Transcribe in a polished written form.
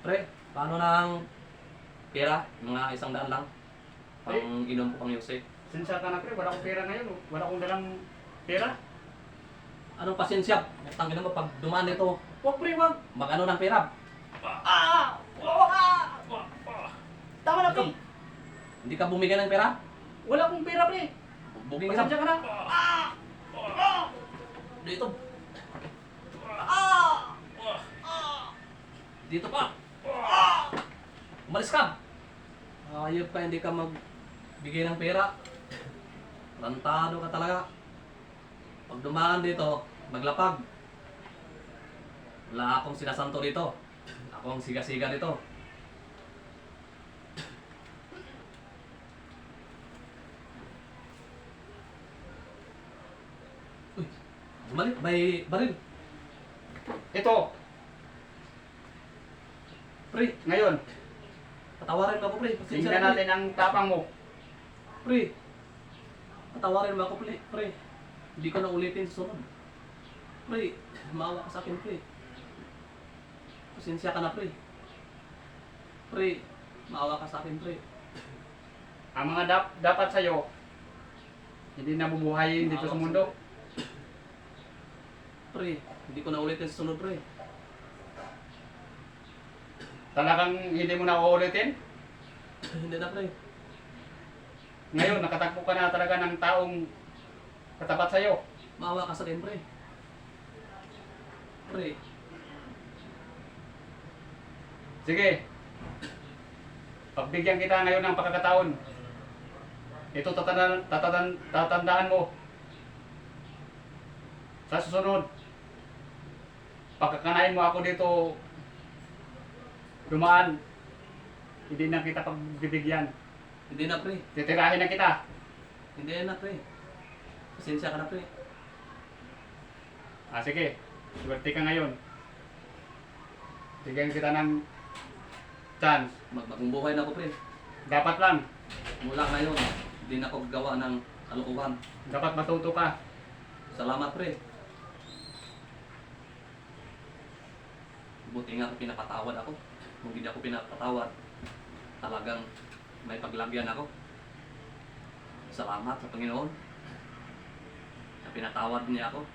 Pre, paano ng pera? Mga 100 lang. Pang inom ko pang Yose. Sinsya ka na pre, wala akong pera ngayon. Wala akong dalang pera. Anong pasensya? Tangin mo pag dumaan nito, Wag pre, wag. mag-ano ng pera? Tama na pre. Hindi ka bumigay ng pera? Wala akong pera pre. Booking ka. Pasensya ka na. Dito. Dito pa. Umalis ka. Ayop ka, hindi ka magbigay ng pera. Rantado ka talaga. Pag dumaan dito, maglapag. Wala akong sinasanto dito. Ako ang siga-siga dito. Uy, bumalik. May baril. Ito, Pre, ngayon, patawarin mo ako, pre. Pasensya tingnan na, pre. natin ang tapang mo. Pre, patawarin mo ako, pre. Hindi ko na ulitin sa sunod. Pre, maawa ka sa akin, pre. Pasensya ka na, pre. Pre, maawa ka sa akin, pre. Ang mga dapat sa'yo, hindi nabubuhayin dito sa mundo. Pre, hindi ko na ulitin sa sunod, pre. Talagang hindi mo na uulitin. Hindi na, pre. Ngayon, nakatagpo ka na talaga ng taong katapat sa'yo. Maawa ka sa akin, pre. Pre, Sige. Pagbigyan kita ngayon ng pagkakataon. Ito tatandaan mo. Sa susunod, pagkakanain mo ako dito dumaan, hindi na kita pagbibigyan. hindi na, pre. Titirahin na kita. Hindi na, pre. Pasensya ka na, pre. Sige, swerte ka ngayon. Bigyan kita ng chance. Magbagong buhay na ako, pre. Dapat lang. Mula ngayon, hindi na ako gawa ng kalukuhan. Dapat matuto ka. Salamat, pre. Buti nga pinapatawad ako. Kung hindi ako pinapatawad, talagang may paglagyan ako. Salamat sa Panginoon na pinatawad niya ako.